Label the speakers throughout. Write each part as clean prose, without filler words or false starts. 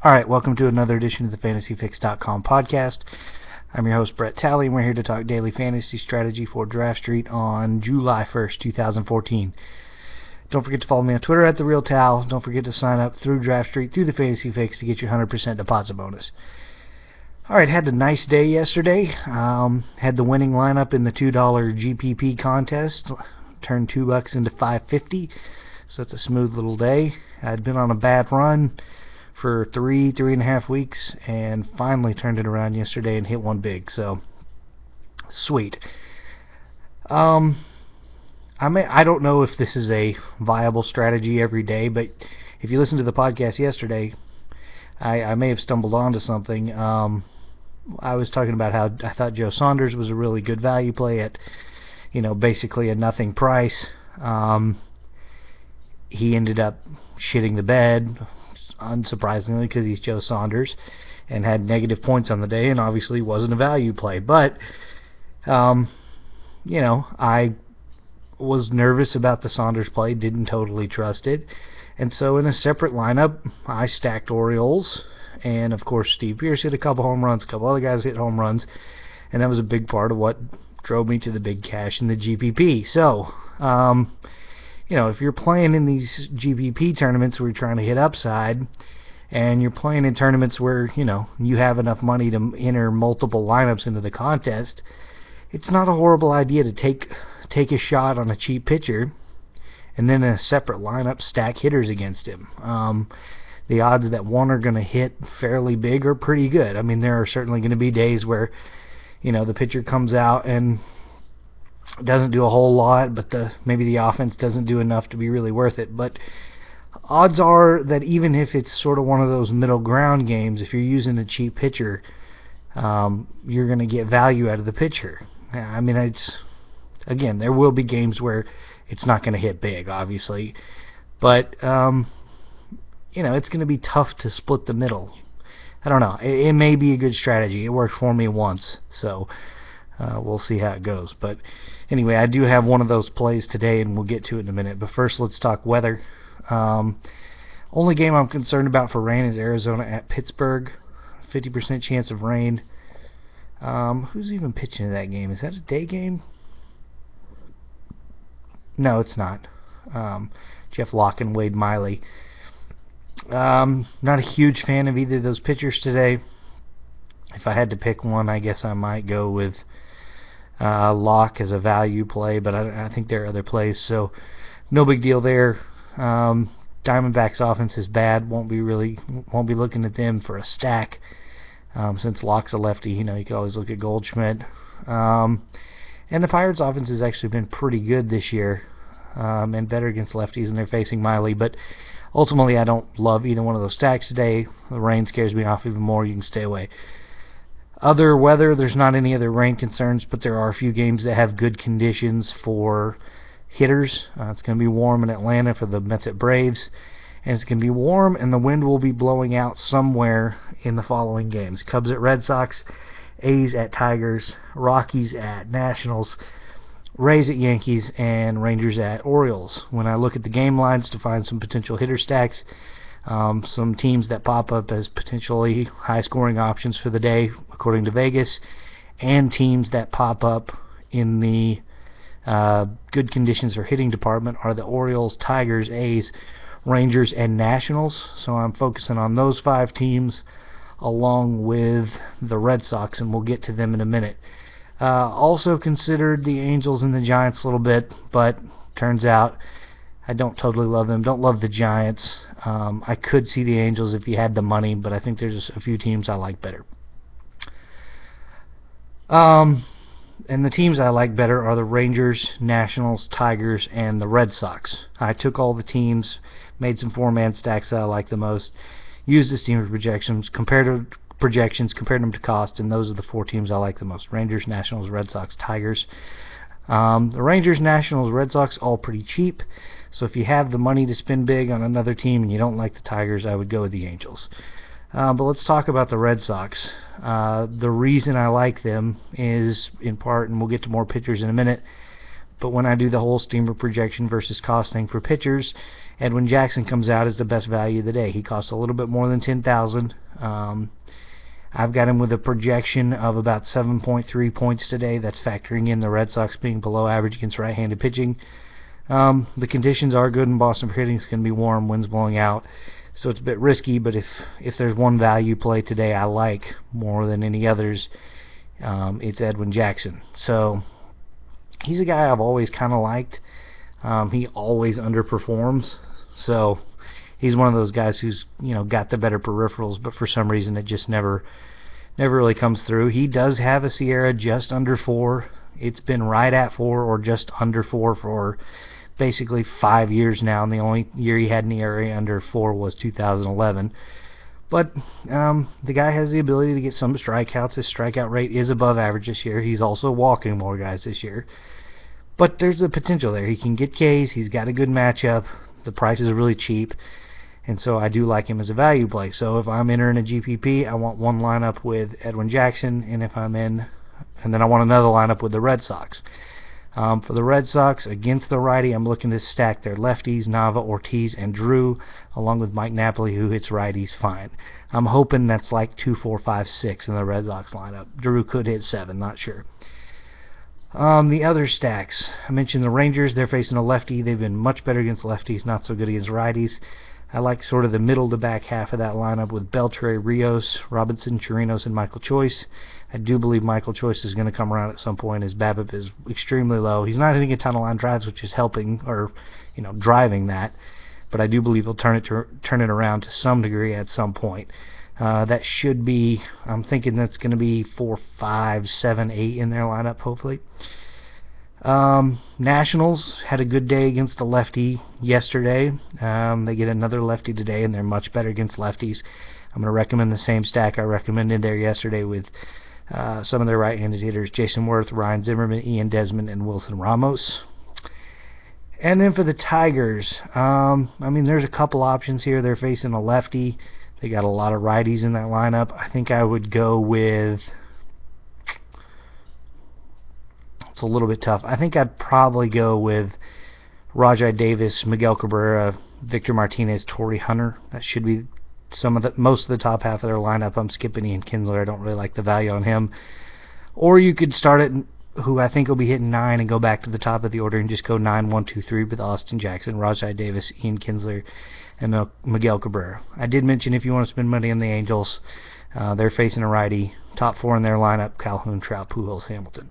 Speaker 1: Alright, welcome to another edition of the FantasyFix.com podcast. I'm your host, Brett Talley, and we're here to talk daily fantasy strategy for Draft Street on July 1st, 2014. Don't forget to follow me on Twitter at TheRealTal. Don't forget to sign up through Draft Street, through the Fantasy Fix, to get your 100% deposit bonus. Alright, had a nice day yesterday. Had the winning lineup in the $2 GPP contest. Turned $2 into $5.50, so it's a smooth little day. I'd been on a bad run for three and a half weeks, and finally turned it around yesterday and hit one big, so sweet. I don't know if this is a viable strategy every day, but if you listen to the podcast yesterday, I may have stumbled onto something. I was talking about how I thought Joe Saunders was a really good value play at, basically a nothing price. He ended up shitting the bed, unsurprisingly, because he's Joe Saunders, and had negative points on the day, and obviously wasn't a value play. But, I was nervous about the Saunders play, didn't totally trust it, and so in a separate lineup, I stacked Orioles, and of course Steve Pearce hit a couple home runs, a couple other guys hit home runs, and that was a big part of what drove me to the big cash in the GPP. So, if you're playing in these GPP tournaments where you're trying to hit upside, and you're playing in tournaments where, you have enough money to enter multiple lineups into the contest, it's not a horrible idea to take a shot on a cheap pitcher, and then in a separate lineup stack hitters against him. The odds that one are going to hit fairly big are pretty good. I mean, there are certainly going to be days where, the pitcher comes out and doesn't do a whole lot, but maybe the offense doesn't do enough to be really worth it. But odds are that even if it's sort of one of those middle ground games, if you're using a cheap pitcher, you're going to get value out of the pitcher. I mean, again, there will be games where it's not going to hit big, obviously, but it's going to be tough to split the middle. I don't know. It may be a good strategy. It worked for me once, so we'll see how it goes. But anyway, I do have one of those plays today, and we'll get to it in a minute. But first, let's talk weather. Only game I'm concerned about for rain is Arizona at Pittsburgh. 50% chance of rain. Who's even pitching in that game? Is that a day game? No, it's not. Jeff Locke and Wade Miley. Not a huge fan of either of those pitchers today. If I had to pick one, I guess I might go with Locke as a value play, but I think there are other plays, so no big deal there. Diamondbacks offense is bad. Won't be looking at them for a stack, since Locke's a lefty. You can always look at Goldschmidt. And the Pirates offense has actually been pretty good this year, and better against lefties, and they're facing Miley, but ultimately I don't love either one of those stacks today. The rain scares me off even more. You can stay away. Other weather, there's not any other rain concerns, but there are a few games that have good conditions for hitters. It's going to be warm in Atlanta for the Mets at Braves, and it's going to be warm, and the wind will be blowing out somewhere in the following games. Cubs at Red Sox, A's at Tigers, Rockies at Nationals, Rays at Yankees, and Rangers at Orioles. When I look at the game lines to find some potential hitter stacks, some teams that pop up as potentially high-scoring options for the day, according to Vegas, and teams that pop up in the good conditions for hitting department are the Orioles, Tigers, A's, Rangers, and Nationals. So I'm focusing on those 5 teams along with the Red Sox, and we'll get to them in a minute. Also considered the Angels and the Giants a little bit, but turns out I don't totally love them. Don't love the Giants. I could see the Angels if you had the money, but I think there's just a few teams I like better. And the teams I like better are the Rangers, Nationals, Tigers, and the Red Sox. I took all the teams, made some 4-man stacks that I like the most, used the steamer projections, compared them to cost, and those are the 4 teams I like the most. Rangers, Nationals, Red Sox, Tigers. The Rangers, Nationals, Red Sox, all pretty cheap. So if you have the money to spend big on another team and you don't like the Tigers, I would go with the Angels. But let's talk about the Red Sox. The reason I like them is, in part, and we'll get to more pitchers in a minute, but when I do the whole steamer projection versus cost thing for pitchers, Edwin Jackson comes out as the best value of the day. He costs a little bit more than $10,000. I've got him with a projection of about 7.3 points today. That's factoring in the Red Sox being below average against right-handed pitching. The conditions are good in Boston for hitting. It's going to be warm, winds blowing out, so it's a bit risky. But if there's one value play today I like more than any others, it's Edwin Jackson. So he's a guy I've always kind of liked. He always underperforms, so he's one of those guys who's got the better peripherals, but for some reason it just never really comes through. He does have a Sierra just under 4. It's been right at 4 or just under 4 for basically 5 years now, and the only year he had an ERA under 4 was 2011. But the guy has the ability to get some strikeouts. His strikeout rate is above average this year. He's also walking more guys this year. But there's a potential there. He can get Ks. He's got a good matchup. The price is really cheap. And so I do like him as a value play. So if I'm entering a GPP, I want one lineup with Edwin Jackson. And if I'm in, and then I want another lineup with the Red Sox. For the Red Sox, against the righty, I'm looking to stack their lefties, Nava, Ortiz, and Drew, along with Mike Napoli, who hits righties fine. I'm hoping that's like 2, 4, 5, 6 in the Red Sox lineup. Drew could hit 7, not sure. The other stacks, I mentioned the Rangers. They're facing a lefty. They've been much better against lefties, not so good against righties. I like sort of the middle to back half of that lineup with Beltre, Rios, Robinson, Chirinos, and Michael Choice. I do believe Michael Choice is going to come around at some point. His BABIP is extremely low. He's not hitting a ton of line drives, which is helping or driving that. But I do believe he'll turn it around to some degree at some point. That should be, I'm thinking that's going to be 4, 5, 7, 8 in their lineup, hopefully. Nationals had a good day against the lefty yesterday. They get another lefty today, and they're much better against lefties. I'm going to recommend the same stack I recommended there yesterday with some of their right-handed hitters: Jason Worth, Ryan Zimmerman, Ian Desmond, and Wilson Ramos. And then for the Tigers, there's a couple options here. They're facing a lefty. They got a lot of righties in that lineup. I think I would go with... It's a little bit tough. I think I'd probably go with Rajai Davis, Miguel Cabrera, Victor Martinez, Torrey Hunter. That should be most of the top half of their lineup. I'm skipping Ian Kinsler. I don't really like the value on him. Or you could start at who I think will be hitting 9 and go back to the top of the order and just go 9, 1, 2, 3 with Austin Jackson, Rajai Davis, Ian Kinsler, and Miguel Cabrera. I did mention if you want to spend money on the Angels, they're facing a righty. Top 4 in their lineup: Calhoun, Trout, Pujols, Hamilton.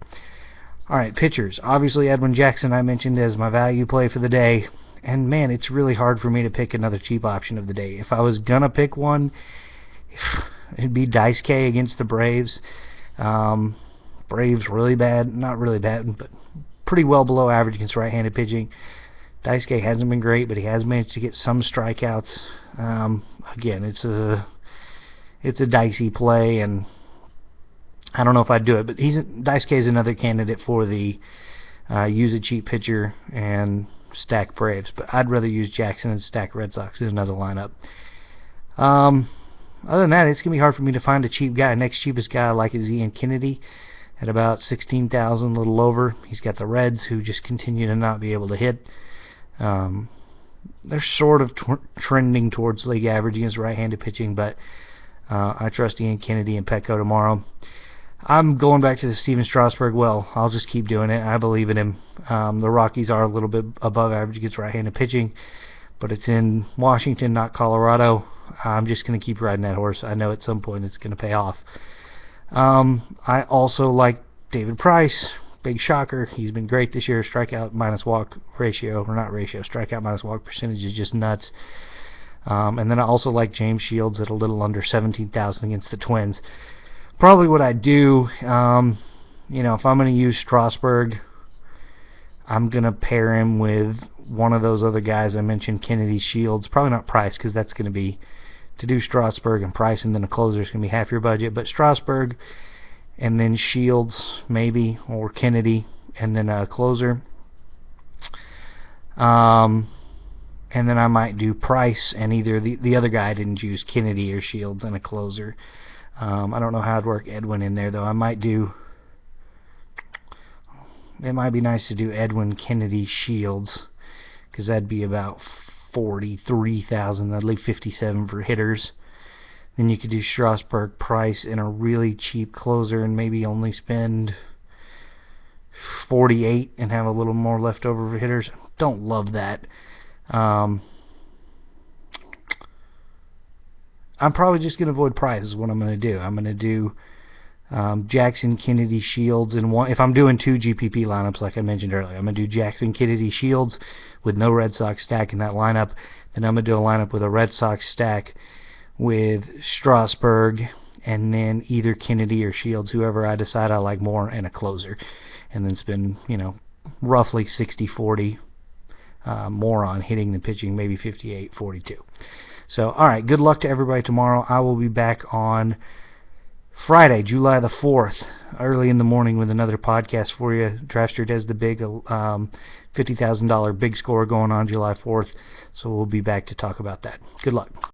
Speaker 1: Alright, pitchers. Obviously Edwin Jackson I mentioned as my value play for the day. And man, it's really hard for me to pick another cheap option of the day. If I was going to pick one, it'd be Dice K against the Braves. Braves really bad. Not really bad, but pretty well below average against right-handed pitching. Dice K hasn't been great, but he has managed to get some strikeouts. Again, it's a dicey play, and I don't know if I'd do it, but Dice K is another candidate for the use a cheap pitcher and stack Braves, but I'd rather use Jackson and stack Red Sox in another lineup. Other than that, it's going to be hard for me to find a cheap guy. Next cheapest guy I like is Ian Kennedy at about $16,000, a little over. He's got the Reds, who just continue to not be able to hit. They're sort of trending towards league average against right-handed pitching, but I trust Ian Kennedy and Petco tomorrow. I'm going back to the Steven Strasburg well. I'll just keep doing it. I believe in him. The Rockies are a little bit above average against right-handed pitching, but it's in Washington, not Colorado. I'm just going to keep riding that horse. I know at some point it's going to pay off. I also like David Price. Big shocker. He's been great this year. Strikeout minus walk ratio, or not ratio, strikeout minus walk percentage is just nuts. And then I also like James Shields at a little under 17,000 against the Twins. Probably what I do, if I'm going to use Strasburg, I'm going to pair him with one of those other guys I mentioned, Kennedy, Shields. Probably not Price, because that's going to be, to do Strasburg and Price and then a closer is going to be half your budget. But Strasburg and then Shields, maybe, or Kennedy, and then a closer. And then I might do Price and either the other guy I didn't use, Kennedy or Shields, and a closer. I don't know how I'd work Edwin in there, though. It might be nice to do Edwin, Kennedy, Shields, because that'd be about $43,000. I'd leave $57,000 for hitters. Then you could do Strasburg, Price, and a really cheap closer, and maybe only spend $48,000 and have a little more left over for hitters. Don't love that. I'm probably just going to avoid Price is what I'm going to do. I'm going to do Jackson, Kennedy, Shields, and one. If I'm doing 2 GPP lineups like I mentioned earlier, I'm going to do Jackson, Kennedy, Shields with no Red Sox stack in that lineup. Then I'm going to do a lineup with a Red Sox stack with Strasburg, and then either Kennedy or Shields, whoever I decide I like more, and a closer. And then spend, roughly 60-40 more on hitting than pitching, maybe 58-42. So, alright, good luck to everybody tomorrow. I will be back on Friday, July the 4th, early in the morning with another podcast for you. Draftster has the big $50,000 big score going on July 4th, so we'll be back to talk about that. Good luck.